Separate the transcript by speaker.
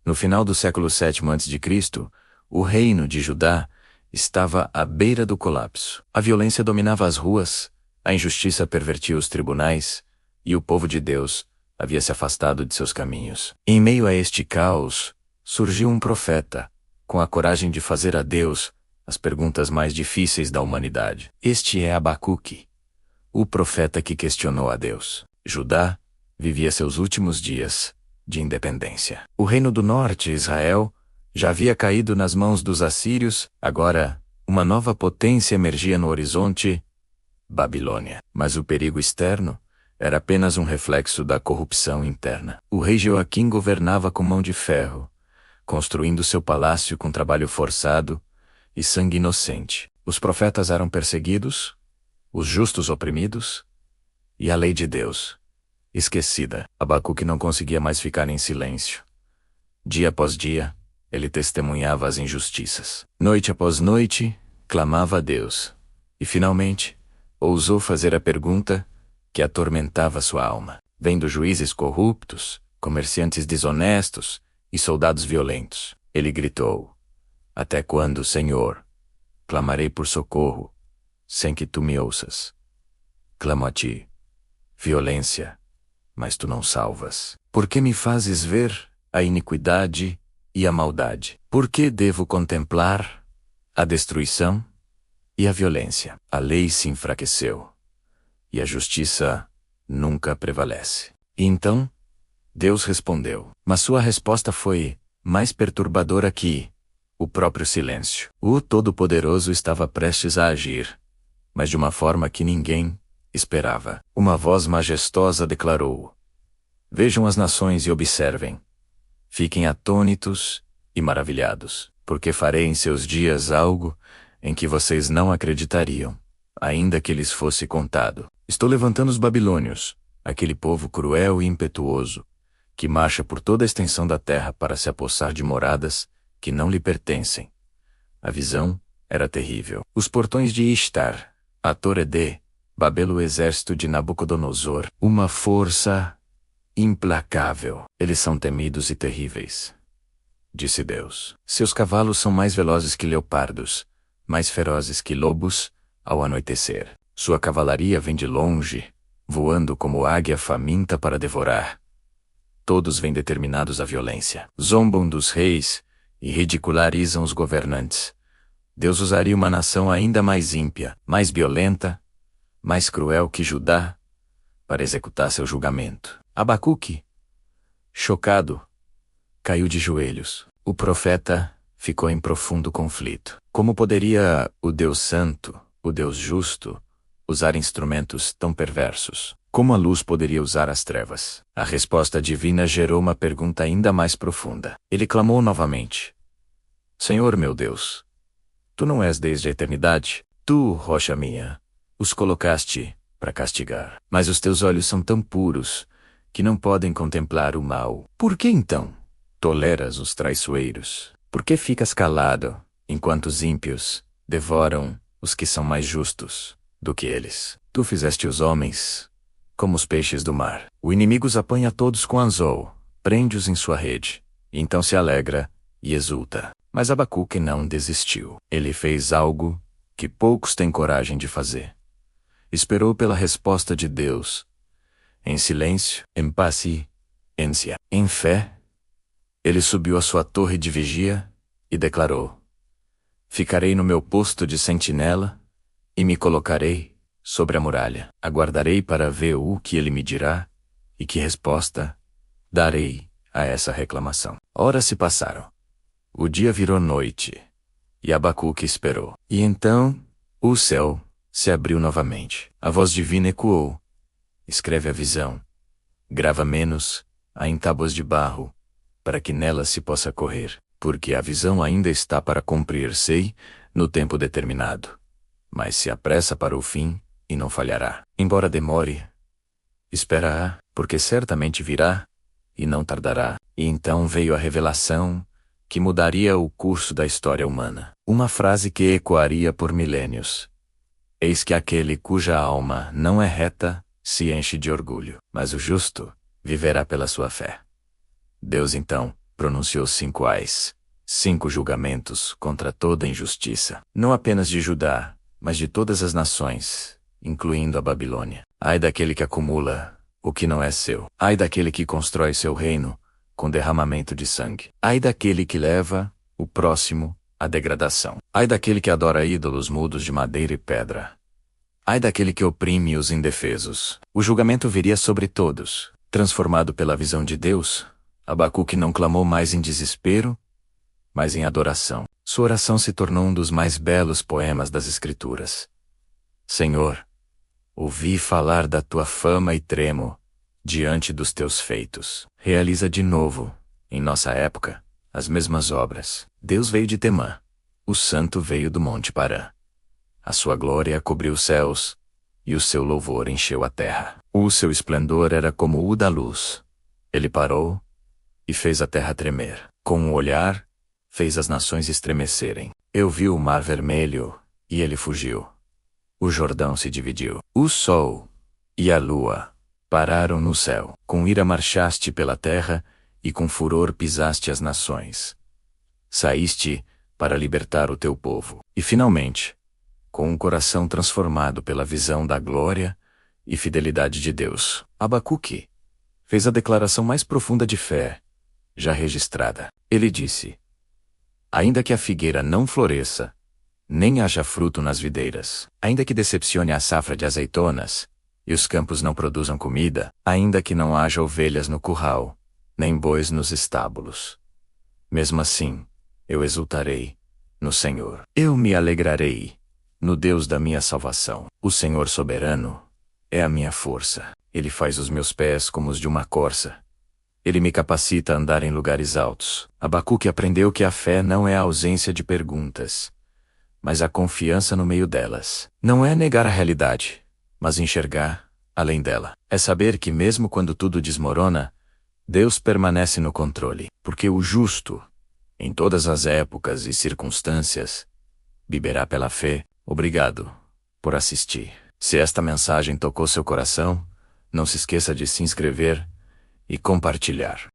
Speaker 1: No final do século VII a.C., o reino de Judá estava à beira do colapso. A violência dominava as ruas, a injustiça pervertia os tribunais, e o povo de Deus havia se afastado de seus caminhos. Em meio a este caos, surgiu um profeta, com a coragem de fazer a Deus as perguntas mais difíceis da humanidade. Este é Abacuque, o profeta que questionou a Deus. Judá vivia seus últimos dias de independência. O reino do norte, Israel, já havia caído nas mãos dos assírios, agora uma nova potência emergia no horizonte, Babilônia. Mas o perigo externo era apenas um reflexo da corrupção interna. O rei Joaquim governava com mão de ferro, construindo seu palácio com trabalho forçado e sangue inocente. Os profetas eram perseguidos, os justos oprimidos, e a lei de Deus esquecida. Abacuque não conseguia mais ficar em silêncio. Dia após dia, ele testemunhava as injustiças. Noite após noite, clamava a Deus. E finalmente, ousou fazer a pergunta que atormentava sua alma. Vendo juízes corruptos, comerciantes desonestos e soldados violentos, ele gritou: Até quando, Senhor? Clamarei por socorro, sem que tu me ouças. Clamo a ti, violência, mas tu não salvas. Por que me fazes ver a iniquidade e a maldade? Por que devo contemplar a destruição e a violência? A lei se enfraqueceu, e a justiça nunca prevalece. E então, Deus respondeu. Mas sua resposta foi mais perturbadora que o próprio silêncio. O Todo-Poderoso estava prestes a agir, mas de uma forma que ninguém esperava. Uma voz majestosa declarou: Vejam as nações e observem. Fiquem atônitos e maravilhados, porque farei em seus dias algo em que vocês não acreditariam, ainda que lhes fosse contado. Estou levantando os babilônios, aquele povo cruel e impetuoso, que marcha por toda a extensão da terra para se apossar de moradas que não lhe pertencem. A visão era terrível. Os portões de Ishtar, a Torre de Babel, o exército de Nabucodonosor, uma força implacável. Eles são temidos e terríveis, disse Deus. Seus cavalos são mais velozes que leopardos, mais ferozes que lobos ao anoitecer. Sua cavalaria vem de longe, voando como águia faminta para devorar. Todos vêm determinados à violência. Zombam dos reis e ridicularizam os governantes. Deus usaria uma nação ainda mais ímpia, mais violenta, mais cruel que Judá, para executar seu julgamento. Abacuque, chocado, caiu de joelhos. O profeta ficou em profundo conflito. Como poderia o Deus Santo, o Deus Justo, usar instrumentos tão perversos? Como a luz poderia usar as trevas? A resposta divina gerou uma pergunta ainda mais profunda. Ele clamou novamente: Senhor meu Deus, tu não és desde a eternidade? Tu, rocha minha, os colocaste para castigar. Mas os teus olhos são tão puros que não podem contemplar o mal. Por que então toleras os traiçoeiros? Por que ficas calado enquanto os ímpios devoram os que são mais justos do que eles? Tu fizeste os homens como os peixes do mar. O inimigo os apanha todos com anzol, prende-os em sua rede, e então se alegra e exulta. Mas Abacuque não desistiu. Ele fez algo que poucos têm coragem de fazer. Esperou pela resposta de Deus, em silêncio, em paciência, em fé. Ele subiu à sua torre de vigia e declarou: Ficarei no meu posto de sentinela e me colocarei sobre a muralha. Aguardarei para ver o que ele me dirá e que resposta darei a essa reclamação. Horas se passaram. O dia virou noite e Abacuque esperou. E então o céu se abriu novamente. A voz divina ecoou: Escreve a visão. Grava menos a em tábuas de barro, para que nela se possa correr, porque a visão ainda está para cumprir-se no tempo determinado, mas se apressa para o fim e não falhará. Embora demore, espera-a, porque certamente virá e não tardará. E então veio a revelação que mudaria o curso da história humana. Uma frase que ecoaria por milênios: Eis que aquele cuja alma não é reta se enche de orgulho, mas o justo viverá pela sua fé. Deus então pronunciou 5 ais, 5 julgamentos contra toda injustiça, não apenas de Judá, mas de todas as nações, incluindo a Babilônia. Ai daquele que acumula o que não é seu. Ai daquele que constrói seu reino com derramamento de sangue. Ai daquele que leva o próximo à degradação. Ai daquele que adora ídolos mudos de madeira e pedra. Ai daquele que oprime os indefesos. O julgamento viria sobre todos. Transformado pela visão de Deus, Abacuque não clamou mais em desespero, mas em adoração. Sua oração se tornou um dos mais belos poemas das Escrituras. Senhor, ouvi falar da tua fama e tremo diante dos teus feitos. Realiza de novo, em nossa época, as mesmas obras. Deus veio de Temã. O Santo veio do Monte Parã. A sua glória cobriu os céus, e o seu louvor encheu a terra. O seu esplendor era como o da luz. Ele parou e fez a terra tremer. Com um olhar, fez as nações estremecerem. Eu vi o mar vermelho, e ele fugiu. O Jordão se dividiu. O sol e a lua pararam no céu. Com ira marchaste pela terra, e com furor pisaste as nações. Saíste para libertar o teu povo. E finalmente, com um coração transformado pela visão da glória e fidelidade de Deus, Abacuque fez a declaração mais profunda de fé já registrada. Ele disse: ainda que a figueira não floresça, nem haja fruto nas videiras, ainda que decepcione a safra de azeitonas, e os campos não produzam comida, ainda que não haja ovelhas no curral, nem bois nos estábulos, mesmo assim, eu exultarei no Senhor. Eu me alegrarei no Deus da minha salvação. O Senhor soberano é a minha força. Ele faz os meus pés como os de uma corça. Ele me capacita a andar em lugares altos. Abacuque aprendeu que a fé não é a ausência de perguntas, mas a confiança no meio delas. Não é negar a realidade, mas enxergar além dela. É saber que mesmo quando tudo desmorona, Deus permanece no controle, porque o justo, em todas as épocas e circunstâncias, viverá pela fé. Obrigado por assistir. Se esta mensagem tocou seu coração, não se esqueça de se inscrever e compartilhar.